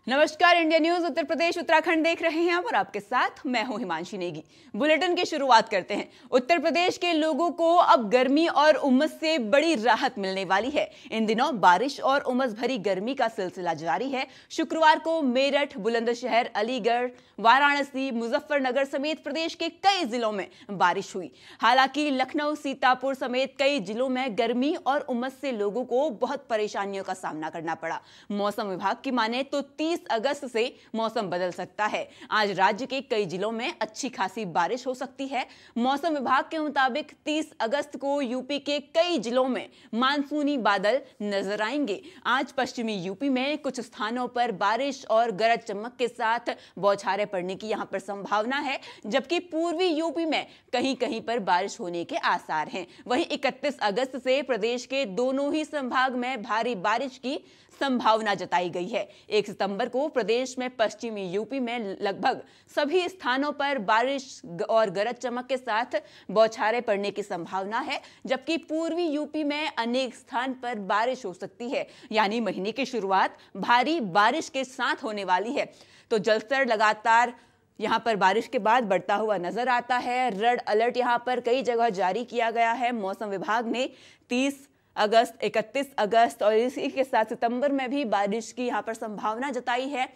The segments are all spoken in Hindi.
नमस्कार, इंडिया न्यूज उत्तर प्रदेश उत्तराखंड देख रहे हैं और आपके साथ मैं हूं हिमांशी नेगी। बुलेटिन की शुरुआत करते हैं। उत्तर प्रदेश के लोगों को अब गर्मी और उमस से बड़ी राहत मिलने वाली है। इन दिनों बारिश और उमस भरी गर्मी का सिलसिला जारी है। शुक्रवार को मेरठ, बुलंदशहर, अलीगढ़, वाराणसी, मुजफ्फरनगर समेत प्रदेश के कई जिलों में बारिश हुई। हालांकि लखनऊ, सीतापुर समेत कई जिलों में गर्मी और उमस से लोगों को बहुत परेशानियों का सामना करना पड़ा। मौसम विभाग की माने तो 30 अगस्त से मौसम बदल सकता है। आज राज्य के कई जिलों में अच्छी खासी बारिश हो सकती है। मौसम विभाग के मुताबिक 30 अगस्त को यूपी के कई जिलों में मानसूनी बादल नजर आएंगे। आज पश्चिमी यूपी में कुछ स्थानों पर बारिश और गरज चमक के साथ बौछारें पड़ने की यहां पर संभावना है, जबकि पूर्वी यूपी में कहीं कहीं पर बारिश होने के आसार हैं। वहीं 31 अगस्त से प्रदेश के दोनों ही संभाग में भारी बारिश की संभावना जताई गई है। 1 सितंबर को प्रदेश में पश्चिमी यूपी में लगभग सभी स्थानों पर बारिश और गरज चमक के साथ बौछारें पड़ने की संभावना है, जबकि पूर्वी यूपी में अनेक स्थान पर बारिश हो सकती है। यानी महीने की शुरुआत भारी बारिश के साथ होने वाली है। तो जलस्तर लगातार यहां पर बारिश के बाद बढ़ता हुआ नजर आता है। रेड अलर्ट यहां पर कई जगह जारी किया गया है। मौसम विभाग ने 30 अगस्त, 31 अगस्त और इसी के साथ सितंबर में भी बारिश की यहां पर संभावना जताई है।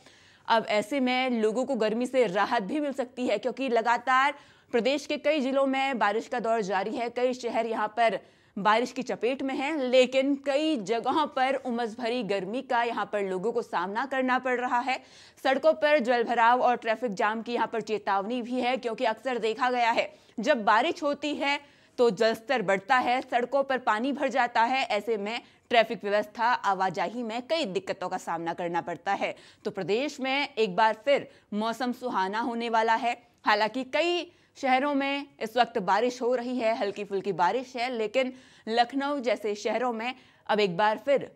अब ऐसे में लोगों को गर्मी से राहत भी मिल सकती है, क्योंकि लगातार प्रदेश के कई जिलों में बारिश का दौर जारी है। कई शहर यहां पर बारिश की चपेट में हैं, लेकिन कई जगहों पर उमस भरी गर्मी का यहां पर लोगों को सामना करना पड़ रहा है। सड़कों पर जलभराव और ट्रैफिक जाम की यहां पर चेतावनी भी है, क्योंकि अक्सर देखा गया है जब बारिश होती है तो जलस्तर बढ़ता है, सड़कों पर पानी भर जाता है। ऐसे में ट्रैफिक व्यवस्था, आवाजाही में कई दिक्कतों का सामना करना पड़ता है। तो प्रदेश में एक बार फिर मौसम सुहाना होने वाला है। हालांकि कई शहरों में इस वक्त बारिश हो रही है, हल्की फुल्की बारिश है, लेकिन लखनऊ जैसे शहरों में अब एक बार फिर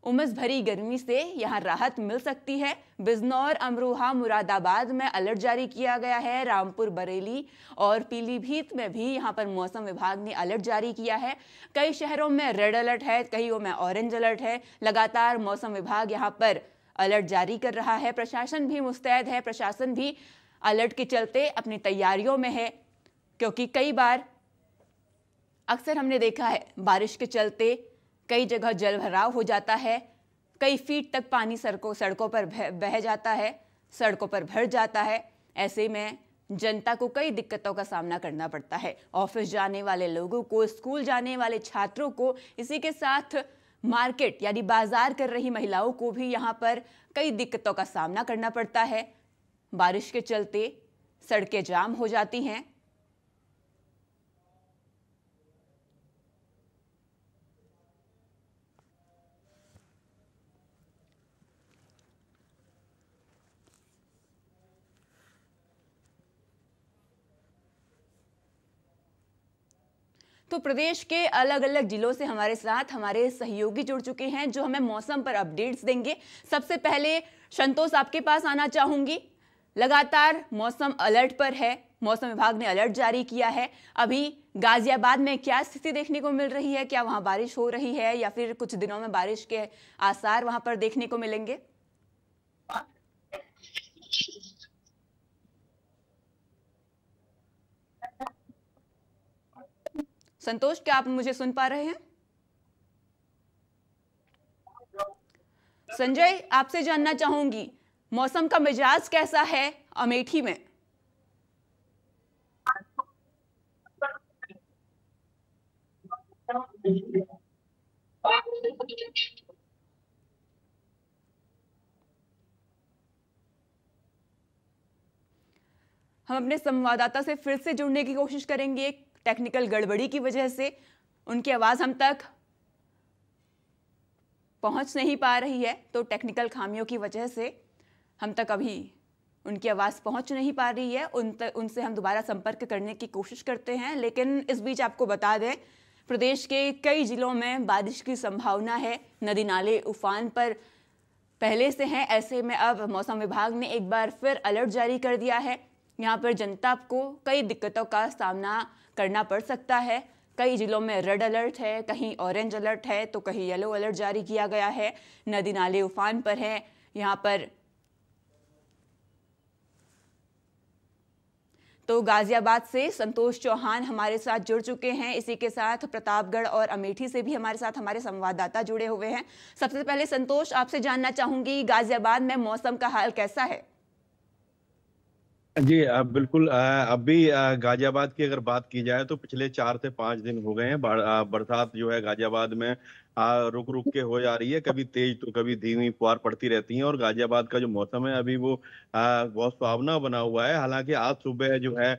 उमस भरी गर्मी से यहां राहत मिल सकती है। बिजनौर, अमरोहा, मुरादाबाद में अलर्ट जारी किया गया है। रामपुर, बरेली और पीलीभीत में भी यहां पर मौसम विभाग ने अलर्ट जारी किया है। कई शहरों में रेड अलर्ट है, कईयों में ऑरेंज अलर्ट है। लगातार मौसम विभाग यहां पर अलर्ट जारी कर रहा है। प्रशासन भी मुस्तैद है। प्रशासन भी अलर्ट के चलते अपनी तैयारियों में है, क्योंकि कई बार अक्सर हमने देखा है बारिश के चलते कई जगह जलभराव हो जाता है। कई फीट तक पानी सड़कों पर बह जाता है, सड़कों पर भर जाता है। ऐसे में जनता को कई दिक्कतों का सामना करना पड़ता है। ऑफिस जाने वाले लोगों को, स्कूल जाने वाले छात्रों को, इसी के साथ मार्केट यानी बाजार कर रही महिलाओं को भी यहाँ पर कई दिक्कतों का सामना करना पड़ता है। बारिश के चलते सड़कें जाम हो जाती हैं। तो प्रदेश के अलग अलग जिलों से हमारे साथ हमारे सहयोगी जुड़ चुके हैं, जो हमें मौसम पर अपडेट्स देंगे। सबसे पहले संतोष, आपके पास आना चाहूंगी। लगातार मौसम अलर्ट पर है, मौसम विभाग ने अलर्ट जारी किया है। अभी गाजियाबाद में क्या स्थिति देखने को मिल रही है? क्या वहां बारिश हो रही है या फिर कुछ दिनों में बारिश के आसार वहां पर देखने को मिलेंगे? संतोष, क्या आप मुझे सुन पा रहे हैं? संजय, आपसे जानना चाहूंगी, मौसम का मिजाज कैसा है अमेठी में? हम अपने संवाददाता से फिर से जुड़ने की कोशिश करेंगे। टेक्निकल गड़बड़ी की वजह से उनकी आवाज हम तक पहुंच नहीं पा रही है। तो टेक्निकल खामियों की वजह से हम तक अभी उनकी आवाज़ पहुंच नहीं पा रही है। उनसे हम दोबारा संपर्क करने की कोशिश करते हैं। लेकिन इस बीच आपको बता दें, प्रदेश के कई जिलों में बारिश की संभावना है। नदी नाले उफान पर पहले से हैं। ऐसे में अब मौसम विभाग ने एक बार फिर अलर्ट जारी कर दिया है। यहाँ पर जनता को कई दिक्कतों का सामना करना पड़ सकता है। कई जिलों में रेड अलर्ट है, कहीं ऑरेंज अलर्ट है, तो कहीं येलो अलर्ट जारी किया गया है। नदी नाले उफान पर हैं। यहाँ पर तो गाजियाबाद से संतोष चौहान हमारे साथ जुड़ चुके हैं। इसी के साथ प्रतापगढ़ और अमेठी से भी हमारे साथ हमारे संवाददाता जुड़े हुए हैं। सबसे पहले संतोष, आपसे जानना चाहूंगी गाजियाबाद में मौसम का हाल कैसा है? जी बिल्कुल। अभी गाजियाबाद की अगर बात की जाए तो पिछले 4 से 5 दिन हो गए हैं। बरसात जो है गाजियाबाद में रुक रुक के हो जा रही है, कभी तेज तो कभी धीमी फुहार पड़ती रहती है। और गाजियाबाद का जो मौसम है अभी वो बहुत सुहावना बना हुआ है। हालांकि आज सुबह जो है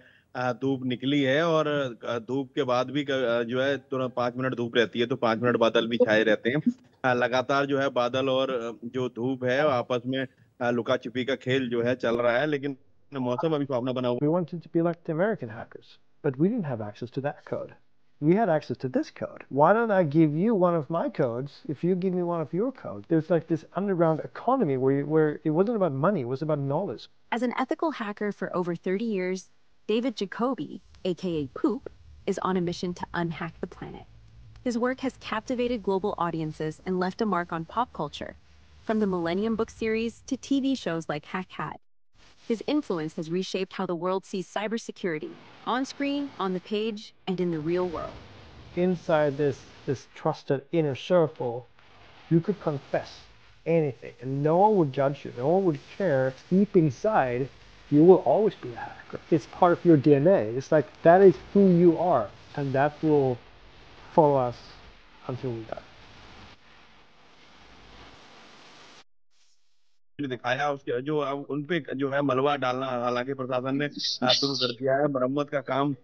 धूप निकली है, और धूप के बाद भी जो है तुरंत 5 मिनट धूप रहती है तो 5 मिनट बादल भी छाए रहते हैं। लगातार जो है बादल और जो धूप है आपस में लुका छिपी का खेल जो है चल रहा है, लेकिन मौसम अभी सुहावना बना हुआ। We wanted to be like the American hackers, but we didn't have access to that code. We had access to this code. Why don't I give you one of my codes if you give me one of your codes? There's like this underground economy where it wasn't about money, it was about knowledge. As an ethical hacker for over 30 years, David Jacoby, aka Poop, is on a mission to unhack the planet. His work has captivated global audiences and left a mark on pop culture, from the Millennium book series to TV shows like Hack Hat. His influence has reshaped how the world sees cybersecurity, on screen, on the page, and in the real world. Inside this trusted inner circle, you could confess anything, and no one would judge you, no one would care. Deep inside, you will always be a hacker. It's part of your DNA. It's like that is who you are, and that will follow us until we die. दिखाया उसके जो अब उनपे जो है मलबा डालना हालांकि प्रशासन ने शुरू कर दिया है। मरम्मत का काम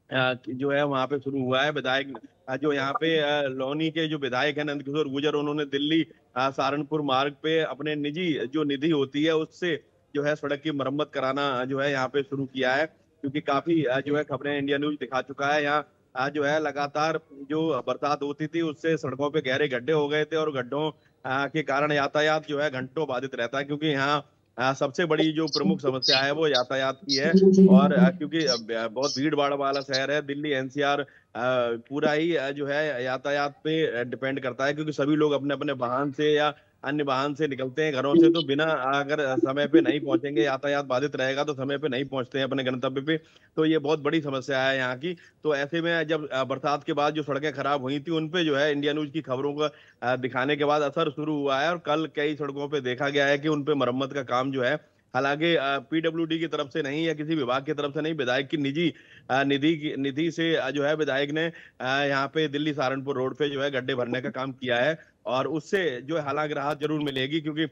जो है वहां पे शुरू हुआ है। विधायक जो यहाँ पे लौनी के जो विधायक है नंदकिशोर गुर्जर, उन्होंने दिल्ली सहारनपुर मार्ग पे अपने निजी जो निधि होती है उससे जो है सड़क की मरम्मत कराना जो है यहाँ पे शुरू किया है, क्योंकि काफी जो है खबरें इंडिया न्यूज दिखा चुका है। यहाँ जो है लगातार जो बरसात होती थी उससे सड़कों पे गहरे गड्ढे हो गए थे, और गड्ढों के कारण यातायात जो है घंटों बाधित रहता है, क्योंकि यहाँ सबसे बड़ी जो प्रमुख समस्या है वो यातायात की है। और क्योंकि बहुत भीड़ भाड़ वाला शहर है दिल्ली, एनसीआर पूरा ही जो है यातायात पे डिपेंड करता है, क्योंकि सभी लोग अपने अपने वाहन से या अन्य वाहन से निकलते हैं घरों से, तो बिना अगर समय पे नहीं पहुंचेंगे, यातायात बाधित रहेगा तो समय पे नहीं पहुंचते हैं अपने गंतव्य पे। तो ये बहुत बड़ी समस्या है यहाँ की। तो ऐसे में जब बरसात के बाद जो सड़कें खराब हुई थी उन पे जो है इंडिया न्यूज की खबरों का दिखाने के बाद असर शुरू हुआ है, और कल कई सड़कों पे देखा गया है कि उन पे मरम्मत का काम जो है, हालांकि पीडब्ल्यूडी की तरफ से नहीं या किसी विभाग की तरफ से नहीं, विधायक की निजी निधि से जो है विधायक ने यहाँ पे दिल्ली सहारनपुर रोड पे जो है गड्ढे भरने का काम किया है, और उससे जो है हालांकि राहत जरूर मिलेगी। क्योंकि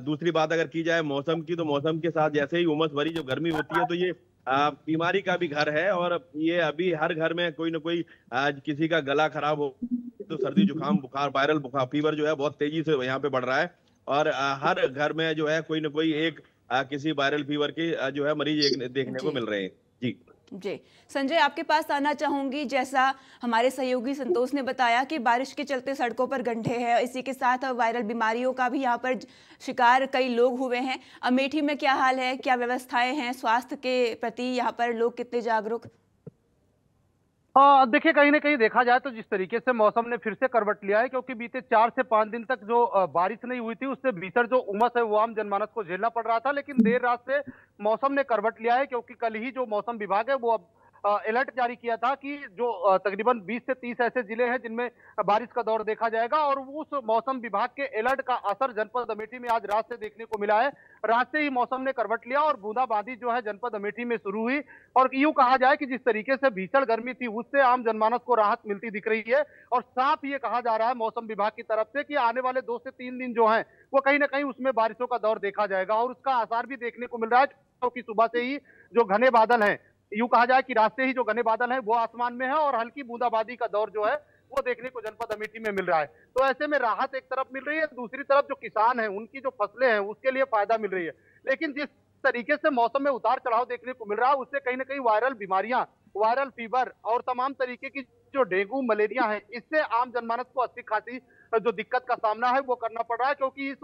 दूसरी बात अगर की जाए मौसम की, तो मौसम के साथ जैसे ही उमस भरी जो गर्मी होती है तो ये बीमारी का भी घर है, और ये अभी हर घर में कोई ना कोई किसी का गला खराब हो तो सर्दी जुकाम बुखार वायरल बुखार फीवर जो है बहुत तेजी से यहाँ पे बढ़ रहा है, और हर घर में जो है कोई ना कोई एक किसी वायरल फीवर के जो है मरीज देखने को मिल रहे हैं। जी जी संजय, आपके पास आना चाहूंगी। जैसा हमारे सहयोगी संतोष ने बताया कि बारिश के चलते सड़कों पर गड्ढे हैं, इसी के साथ वायरल बीमारियों का भी यहाँ पर शिकार कई लोग हुए हैं। अमेठी में क्या हाल है, क्या व्यवस्थाएं हैं स्वास्थ्य के प्रति, यहाँ पर लोग कितने जागरूक? देखिए, कहीं ना कहीं देखा जाए तो जिस तरीके से मौसम ने फिर से करवट लिया है, क्योंकि बीते 4 से 5 दिन तक जो बारिश नहीं हुई थी उससे भीषण जो उमस है वो आम जनमानस को झेलना पड़ रहा था। लेकिन देर रात से मौसम ने करवट लिया है, क्योंकि कल ही जो मौसम विभाग है वो अब अलर्ट जारी किया था कि जो तकरीबन 20 से 30 ऐसे जिले हैं जिनमें बारिश का दौर देखा जाएगा, और उस मौसम विभाग के अलर्ट का असर जनपद अमेठी में आज रात से देखने को मिला है। रात से ही मौसम ने करवट लिया और बूंदाबांदी जो है जनपद अमेठी में शुरू हुई, और यूं कहा जाए कि जिस तरीके से भीषण गर्मी थी उससे आम जनमानस को राहत मिलती दिख रही है। और साफ ये कहा जा रहा है मौसम विभाग की तरफ से कि आने वाले 2 से 3 दिन जो हैं वो कहीं ना कहीं उसमें बारिशों का दौर देखा जाएगा, और उसका आसार भी देखने को मिल रहा है, क्योंकि सुबह से ही जो घने बादल हैं, यूं कहा जाए कि रात से ही जो घने बादल हैं वो आसमान में है, और हल्की बूंदाबांदी का दौर जो है वो देखने को जनपद अमेठी में मिल रहा है। तो ऐसे में राहत एक तरफ मिल रही है, दूसरी तरफ जो किसान हैं उनकी जो फसलें हैं उसके लिए फायदा मिल रही है। लेकिन जिस तरीके से मौसम में उतार चढ़ाव देखने को मिल रहा है उससे कहीं ना कहीं वायरल बीमारियां, वायरल फीवर और तमाम तरीके की जो डेंगू मलेरिया है, इससे आम जनमानस को अच्छी खासी जो दिक्कत का सामना है वो करना पड़ रहा है, क्योंकि इस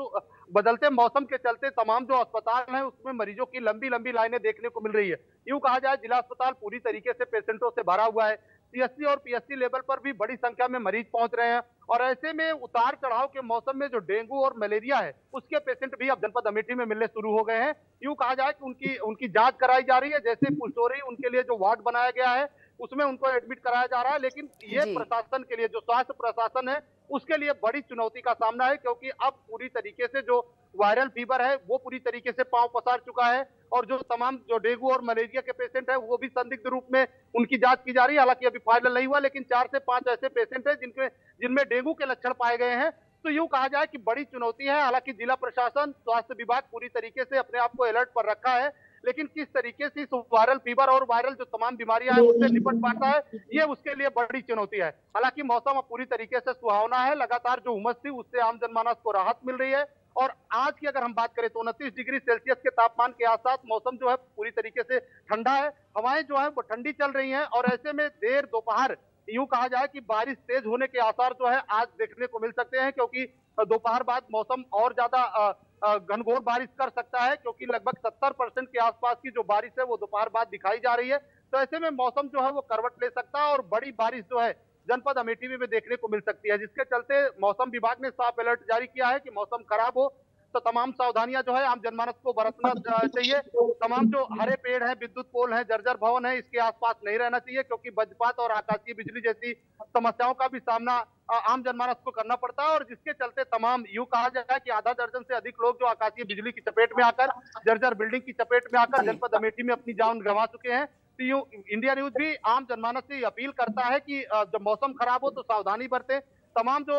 बदलते मौसम के चलते तमाम जो अस्पताल हैं उसमें मरीजों की लंबी लंबी लाइनें देखने को मिल रही है। यूं कहा जाए जिला अस्पताल पूरी तरीके से पेशेंटों से भरा हुआ है। सीएससी और पीएससी लेवल पर भी बड़ी संख्या में मरीज पहुंच रहे हैं। और ऐसे में उतार चढ़ाव के मौसम में जो डेंगू और मलेरिया है उसके पेशेंट भी अब जनपद अमेठी में मिलने शुरू हो गए हैं। यूं कहा जाए कि उनकी जांच कराई जा रही है, जैसे पुष्टि हो रही है उनके लिए जो वार्ड बनाया गया है उसमें उनको एडमिट कराया जा रहा है। लेकिन ये प्रशासन के लिए, जो स्वास्थ्य प्रशासन है, उसके लिए बड़ी चुनौती का सामना है, क्योंकि अब पूरी तरीके से जो वायरल फीवर है वो पूरी तरीके से पांव पसार चुका है और जो तमाम जो डेंगू और मलेरिया के पेशेंट है वो भी संदिग्ध रूप में उनकी जांच की जा रही है। हालांकि अभी फाइनल नहीं हुआ, लेकिन 4 से 5 ऐसे पेशेंट है जिनमें डेंगू के लक्षण पाए गए हैं। तो यूं कहा जाए कि बड़ी चुनौती है। हालांकि जिला प्रशासन, स्वास्थ्य विभाग पूरी तरीके से अपने आप को अलर्ट पर रखा है, लेकिन किस तरीके से इस वायरल फीवर और वायरल जो तमाम बीमारियां हैं उससे निपट पाता है, ये उसके लिए बड़ी चुनौती है। हालांकि मौसम अब पूरी तरीके से सुहावना है, लगातार जो उमस थी उससे आम जनमानस को राहत मिल रही है। और आज की अगर हम बात करें तो 29 डिग्री सेल्सियस के तापमान के आसपास मौसम जो है पूरी तरीके से ठंडा है, हवाएं जो है वो ठंडी चल रही हैं। और ऐसे में देर दोपहर यूं कहा जाए कि बारिश तेज होने के आसार जो है आज देखने को मिल सकते हैं, क्योंकि दोपहर बाद मौसम और ज्यादा घनघोर बारिश कर सकता है, क्योंकि लगभग 70% के आसपास की जो बारिश है वो दोपहर बाद दिखाई जा रही है। तो ऐसे में मौसम जो है वो करवट ले सकता है और बड़ी बारिश जो है जनपद अमेठी में देखने को मिल सकती है, जिसके चलते मौसम विभाग ने साफ अलर्ट जारी किया है कि मौसम खराब हो तो तमाम सावधानियां जो है आम जनमानस को बरतना चाहिए। तमाम जो हरे पेड़ हैं, विद्युत पोल हैं, जर्जर भवन है, इसके आसपास नहीं रहना चाहिए, क्योंकि वज्रपात और आकाशीय बिजली जैसी समस्याओं का भी सामना आम जनमानस को करना पड़ता है। और जिसके चलते तमाम यूं कहा जाए कि आधा दर्जन से अधिक लोग जो आकाशीय बिजली की चपेट में आकर, जर्जर बिल्डिंग की चपेट में आकर जनपद अमेठी में अपनी जान गंवा चुके हैं। तो यूं इंडिया न्यूज भी आम जनमानस से अपील करता है कि जब मौसम खराब हो तो सावधानी बरतें, तमाम जो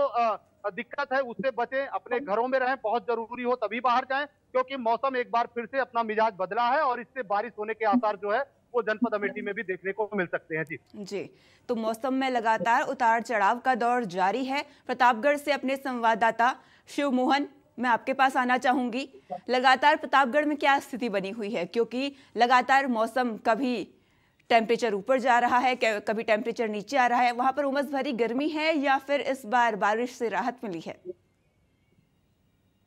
दिक्कत है उससे बचें, अपने घरों में रहें, बहुत जरूरी हो तभी बाहर जाएं, क्योंकि मौसम एक बार फिर से अपना मिजाज बदला है और इससे बारिश होने के आसार जो है वो जनपद अमेठी में भी देखने को मिल सकते हैं। जी, तो मौसम में लगातार उतार चढ़ाव का दौर जारी है। प्रतापगढ़ से अपने संवाददाता शिव मोहन, मैं आपके पास आना चाहूंगी। लगातार प्रतापगढ़ में क्या स्थिति बनी हुई है, क्योंकि लगातार मौसम कभी टेम्परेचर ऊपर जा रहा है, कभी टेम्परेचर नीचे आ रहा है, वहां पर उमस भरी गर्मी है या फिर इस बार बारिश से राहत मिली है?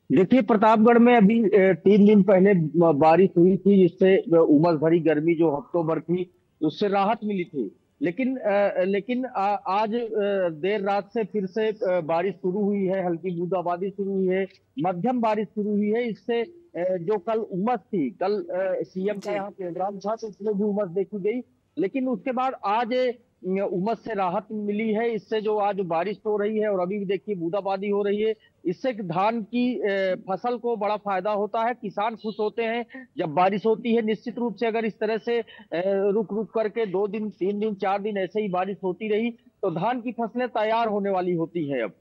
देखिए, प्रतापगढ़ में अभी 3 दिन पहले बारिश हुई थी, जिससे उमस भरी गर्मी जो हफ्तों भर थी उससे राहत मिली थी। लेकिन आज देर रात से फिर से बारिश शुरू हुई है, हल्की बूंदाबांदी शुरू हुई है, मध्यम बारिश शुरू हुई है। इससे जो कल उमस थी, कल सीएम का यहाँ प्रोग्राम था तो उसमें भी उमस देखी गई, लेकिन उसके बाद आज उमस से राहत मिली है। इससे जो आज बारिश हो रही है और अभी भी देखिए बूंदाबांदी हो रही है, इससे धान की फसल को बड़ा फायदा होता है, किसान खुश होते हैं जब बारिश होती है। निश्चित रूप से अगर इस तरह से रुक रुक करके 2 दिन 3 दिन 4 दिन ऐसे ही बारिश होती रही तो धान की फसलें तैयार होने वाली होती है अब,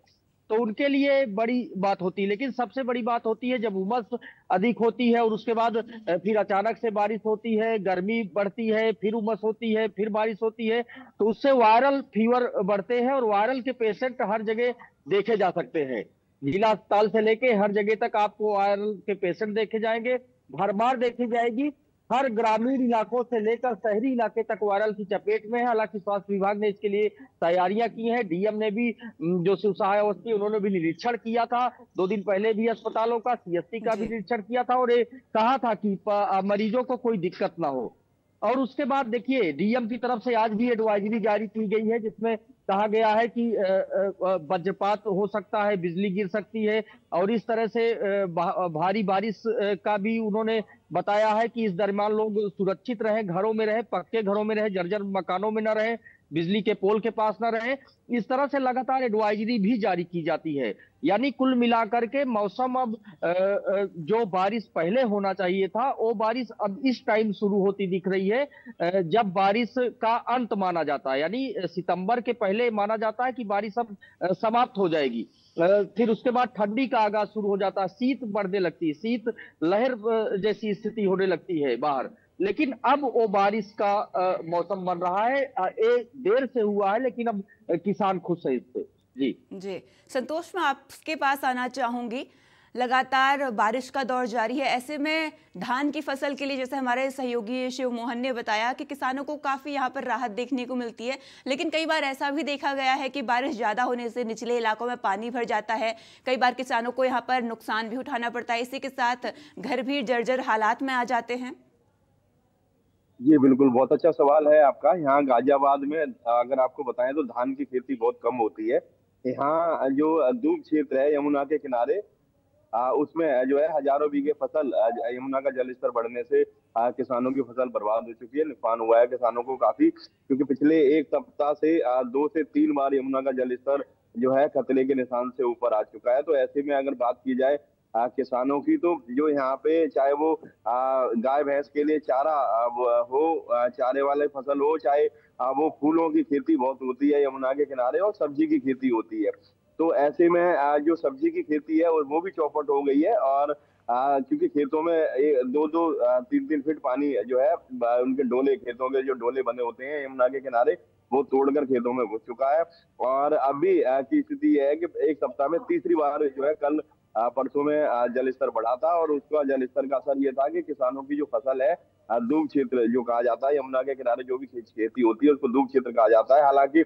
तो उनके लिए बड़ी बात होती है। लेकिन सबसे बड़ी बात होती है जब उमस अधिक होती है और उसके बाद फिर अचानक से बारिश होती है, गर्मी बढ़ती है, फिर उमस होती है, फिर बारिश होती है, तो उससे वायरल फीवर बढ़ते हैं और वायरल के पेशेंट हर जगह देखे जा सकते हैं। जिला अस्पताल से लेके हर जगह तक आपको वायरल के पेशेंट देखे जाएंगे, भरमार देखी जाएगी। हर ग्रामीण इलाकों से लेकर शहरी इलाके तक वायरल की चपेट में है। हालांकि स्वास्थ्य विभाग ने इसके लिए तैयारियां की हैं। डीएम ने भी, जो शिव सहाय अवस्थी, उन्होंने भी निरीक्षण किया था 2 दिन पहले भी अस्पतालों का, सीएससी का भी निरीक्षण किया था और ये कहा था कि मरीजों को कोई दिक्कत ना हो। और उसके बाद देखिए डीएम की तरफ से आज भी एडवाइजरी जारी की गई है, जिसमें कहा गया है कि वज्रपात हो सकता है, बिजली गिर सकती है और इस तरह से भारी बारिश का भी उन्होंने बताया है कि इस दरमियान लोग सुरक्षित रहें, घरों में रहें, पक्के घरों में रहें, जर्जर मकानों में न रहें, बिजली के पोल के पास न रहें। इस तरह से लगातार एडवाइजरी भी जारी की जाती है। यानी कुल मिलाकर के मौसम अब जो बारिश पहले होना चाहिए था वो बारिश अब इस टाइम शुरू होती दिख रही है जब बारिश का अंत माना जाता है। यानी सितंबर के पहले माना जाता है कि बारिश अब समाप्त हो जाएगी, फिर उसके बाद ठंडी का आगाज शुरू हो जाता है, शीत बढ़ने लगती है, शीत लहर जैसी स्थिति होने लगती है बाहर। लेकिन अब वो बारिश का मौसम बन रहा है, एक देर से हुआ है लेकिन अब किसान खुश है इससे। जी संतोष, मैं आपके पास आना चाहूंगी। लगातार बारिश का दौर जारी है, ऐसे में धान की फसल के लिए, जैसे हमारे सहयोगी शिव मोहन ने बताया, कि किसानों को काफ़ी यहाँ पर राहत देखने को मिलती है। लेकिन कई बार ऐसा भी देखा गया है कि बारिश ज़्यादा होने से निचले इलाकों में पानी भर जाता है, कई बार किसानों को यहाँ पर नुकसान भी उठाना पड़ता है, इसी के साथ घर भी जर्जर हालात में आ जाते हैं। जी बिल्कुल, बहुत अच्छा सवाल है आपका। यहाँ गाजियाबाद में अगर आपको बताएं तो धान की खेती बहुत कम होती है। यहाँ जो दूब क्षेत्र है यमुना के किनारे, उसमें जो है हजारों बीघे फसल यमुना का जलस्तर बढ़ने से किसानों की फसल बर्बाद हो चुकी है। नुकसान हुआ है किसानों को काफी, क्योंकि पिछले एक सप्ताह से 2 से 3 बार यमुना का जलस्तर जो है खतरे के निशान से ऊपर आ चुका है। तो ऐसे में अगर बात की जाए किसानों की, तो जो यहाँ पे चाहे वो गाय भैंस के लिए चारा हो, चारे वाले फसल हो, चाहे वो फूलों की खेती बहुत होती है यमुना के किनारे, और सब्जी की खेती होती है। तो ऐसे में जो सब्जी की खेती है वो भी चौपट हो गई है। और क्योंकि खेतों में 2-2 3-3 फीट पानी जो है, उनके डोले, खेतों के जो डोले बने होते हैं यमुना के किनारे, वो तोड़कर खेतों में घुस चुका है। और अभी की स्थिति यह है कि एक सप्ताह में तीसरी बार जो है, कल परसों में जलस्तर बढ़ा था, और उसका जलस्तर का असर ये था कि किसानों की जो फसल है, दूब क्षेत्र जो कहा जाता है, यमुना के किनारे जो भी खेती होती है उसको दूब क्षेत्र कहा जाता है। हालांकि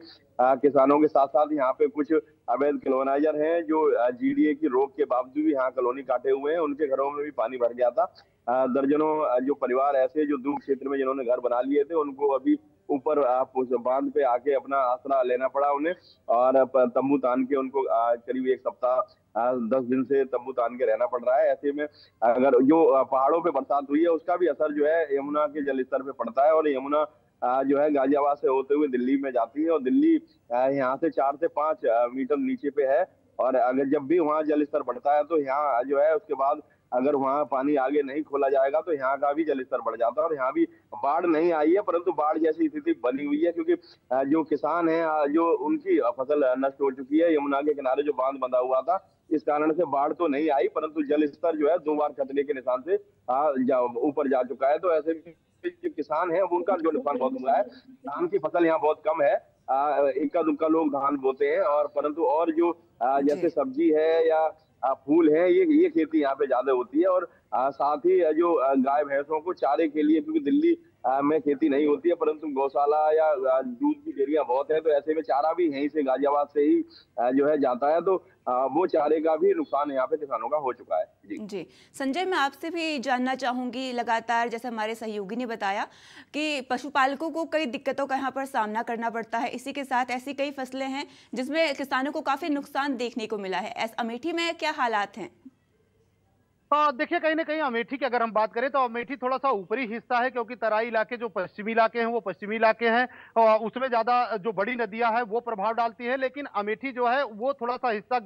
किसानों के साथ साथ यहाँ पे कुछ अवैध कॉलोनाइजर हैं जो जीडीए की रोक के बावजूद भी यहाँ कॉलोनी काटे हुए हैं। उनके घरों में भी पानी भर गया था। दर्जनों जो परिवार ऐसे जो दूब क्षेत्र में जिन्होंने घर बना लिए थे, उनको अभी ऊपर उस बांध पे आके अपना आसरा लेना पड़ा उन्हें, और तंबू तान के उनको करीब एक सप्ताह 10 दिन से तंबू तान के रहना पड़ रहा है। ऐसे में अगर जो पहाड़ों पे बरसात हुई है उसका भी असर जो है यमुना के जलस्तर पे पड़ता है। और यमुना जो है गाजियाबाद से होते हुए दिल्ली में जाती है, और दिल्ली यहाँ से 4 से 5 मीटर नीचे पे है। और अगर जब भी वहाँ जलस्तर बढ़ता है तो यहाँ जो है उसके बाद अगर वहाँ पानी आगे नहीं खोला जाएगा तो यहाँ का भी जलस्तर बढ़ जाता है। और यहाँ भी बाढ़ नहीं आई है, परंतु बाढ़ जैसी स्थिति बनी हुई है, क्योंकि जो किसान है जो उनकी फसल नष्ट हो चुकी है। यमुना के किनारे जो बांध बंधा हुआ था, इस कारण से बाढ़ तो नहीं आई, परंतु जलस्तर जो है 2 बार खतरे के निशान से ऊपर जा चुका है। तो ऐसे में जो किसान है उनका जो नुकसान बहुत हुआ है। धान की फसल यहाँ बहुत कम है, इक्का दुक्का लोग धान बोते हैं, और परंतु और जो जैसे सब्जी है या फूल है, ये खेती यहाँ पे ज्यादा होती है। और साथ ही जो गाय भैंसों को चारे के लिए, क्योंकि दिल्ली में खेती नहीं होती है, परंतु गौशाला या दूध की डेयरियां बहुत है, तो ऐसे में चारा भी यहीं से गाजियाबाद से ही जो है जाता है। तो वो चारे का भी नुकसान यहाँ पे किसानों का हो चुका है। जी संजय, मैं आपसे भी जानना चाहूंगी, लगातार जैसे हमारे सहयोगी ने बताया कि पशुपालकों को कई दिक्कतों का यहाँ पर सामना करना पड़ता है। इसी के साथ ऐसी कई फसलें हैं जिसमें किसानों को काफी नुकसान देखने को मिला है। अमेठी में क्या हालात हैं? देखिए, कहीं ना कहीं अमेठी की अगर हम बात करें तो अमेठी थोड़ा सा ऊपरी हिस्सा है, क्योंकि तराई इलाके जो पश्चिमी इलाके हैं वो पश्चिमी इलाके हैं, उसमें ज्यादा जो बड़ी नदियां हैं वो प्रभाव डालती है। लेकिन अमेठी जो है वो थोड़ा सा हिस्सा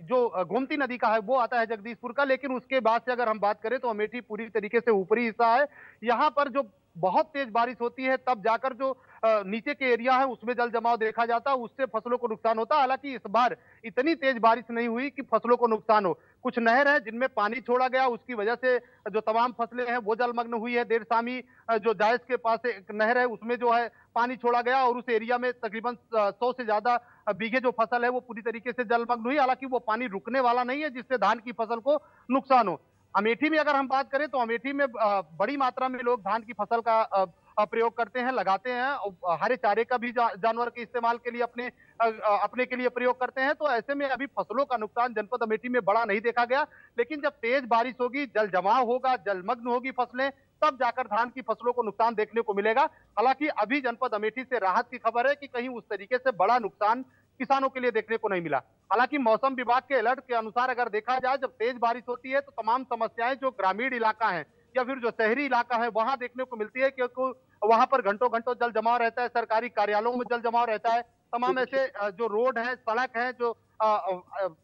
जो गोमती नदी का है वो आता है जगदीशपुर का। लेकिन उसके बाद से अगर हम बात करें तो अमेठी पूरी तरीके से ऊपरी हिस्सा है। यहाँ पर जो बहुत तेज बारिश होती है तब जाकर जो नीचे के एरिया है उसमें जल जमाव देखा जाता है, उससे फसलों को नुकसान होता है। हालांकि इस बार इतनी तेज बारिश नहीं हुई कि फसलों को नुकसान हो। कुछ नहर है जिनमें पानी छोड़ा गया, उसकी वजह से जो तमाम फसलें हैं वो जलमग्न हुई है। देर शामी जो जायज के पास एक नहर है उसमें जो है पानी छोड़ा गया, और उस एरिया में तकरीबन 100 से ज्यादा बीघे जो फसल है वो पूरी तरीके से जलमग्न हुई। हालांकि वो पानी रुकने वाला नहीं है जिससे धान की फसल को नुकसान हो। अमेठी में अगर हम बात करें तो अमेठी में बड़ी मात्रा में लोग धान की फसल का प्रयोग करते हैं, लगाते हैं। हरे चारे का भी जानवर के इस्तेमाल के लिए अपने के लिए प्रयोग करते हैं। तो ऐसे में अभी फसलों का नुकसान जनपद अमेठी में बड़ा नहीं देखा गया। लेकिन जब तेज बारिश होगी, जल जमाव होगा, जलमग्न होगी फसलें, तब जाकर धान की फसलों को नुकसान देखने को मिलेगा। हालांकि अभी जनपद अमेठी से राहत की खबर है कि कहीं उस तरीके से बड़ा नुकसान किसानों के लिए देखने को नहीं मिला। हालांकि मौसम विभाग के अलर्ट के अनुसार अगर देखा जाए, जब तेज बारिश होती है तो तमाम समस्याएं जो ग्रामीण इलाका है या फिर जो शहरी इलाका है वहां देखने को मिलती है, क्योंकि वहां पर घंटों घंटों जल जमाव रहता है, सरकारी कार्यालयों में जल जमाव रहता है, तमाम ऐसे जो रोड है, सड़क है, जो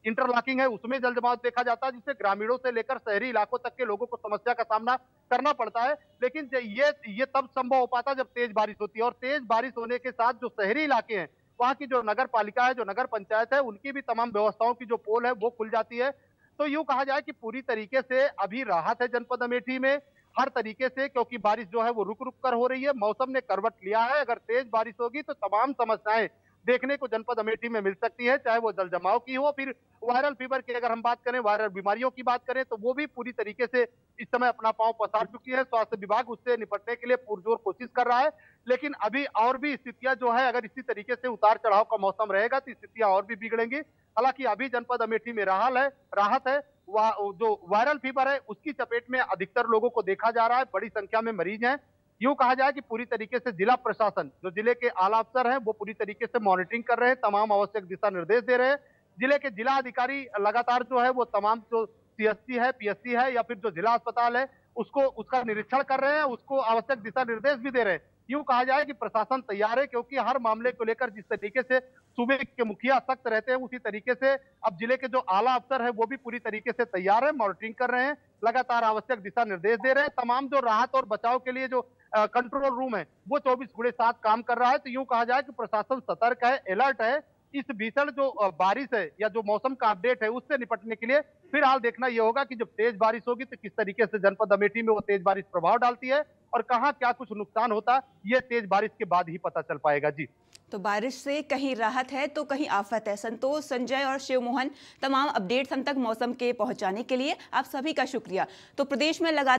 इंटरलॉकिंग है उसमें जल जमाव देखा जाता है, जिससे ग्रामीणों से लेकर शहरी इलाकों तक के लोगों को समस्या का सामना करना पड़ता है। लेकिन ये तब संभव हो पाता जब तेज बारिश होती है, और तेज बारिश होने के साथ जो शहरी इलाके हैं वहां की जो नगर पालिका है, जो नगर पंचायत है, उनकी भी तमाम व्यवस्थाओं की जो पोल है वो खुल जाती है। तो यूं कहा जाए कि पूरी तरीके से अभी राहत है जनपद अमेठी में हर तरीके से, क्योंकि बारिश जो है वो रुक रुक कर हो रही है। मौसम ने करवट लिया है। अगर तेज बारिश होगी तो तमाम समस्याएं देखने को जनपद अमेठी में मिल सकती है, चाहे वो जल जमाव की हो, फिर वायरल फीवर की अगर हम बात करें, वायरल बीमारियों की बात करें तो वो भी पूरी तरीके से इस समय अपना पांव पसार चुकी है। स्वास्थ्य विभाग उससे निपटने के लिए पुरजोर कोशिश कर रहा है। लेकिन अभी और भी स्थितियां जो है, अगर इसी तरीके से उतार चढ़ाव का मौसम रहेगा तो स्थितियां और भी बिगड़ेंगी। हालांकि अभी जनपद अमेठी में राहत है। जो वायरल फीवर है उसकी चपेट में अधिकतर लोगों को देखा जा रहा है, बड़ी संख्या में मरीज हैं। यूं कहा जाए कि पूरी तरीके से जिला प्रशासन, जो जिले के आला अफसर हैं, वो पूरी तरीके से मॉनिटरिंग कर रहे हैं, तमाम आवश्यक दिशा निर्देश दे रहे हैं। जिले के जिला अधिकारी लगातार जो है वो तमाम जो सीएससी है, पीएससी है या फिर जो जिला अस्पताल है उसका निरीक्षण कर रहे हैं, उसको आवश्यक दिशा निर्देश भी दे रहे हैं। यूं कहा जाए कि प्रशासन तैयार है, क्योंकि हर मामले को लेकर जिस तरीके से सूबे के मुखिया सख्त रहते हैं, उसी तरीके से अब जिले के जो आला अफसर है वो भी पूरी तरीके से तैयार है, मॉनिटरिंग कर रहे हैं, लगातार आवश्यक दिशा निर्देश दे रहे हैं। तमाम जो राहत और बचाव के लिए जो कंट्रोल रूम है वो 24/7 काम कर रहा है। तो यूं कहा जाए कि प्रशासन सतर्क है, अलर्ट है। इस भीषण जो बारिश है या जो मौसम का अपडेट है उससे निपटने के लिए फिलहाल देखना यह होगा कि जब तेज बारिश होगी तो किस तरीके से जनपद अमेठी में वो तेज बारिश प्रभाव डालती है और कहां क्या कुछ नुकसान होता है, ये तेज बारिश के बाद ही पता चल पाएगा। जी, तो बारिश से कहीं राहत है तो कहीं आफत है। संतोष, संजय और शिवमोहन, तमाम अपडेट्स हम तक मौसम के पहुंचाने के लिए आप सभी का शुक्रिया। तो प्रदेश में लगातार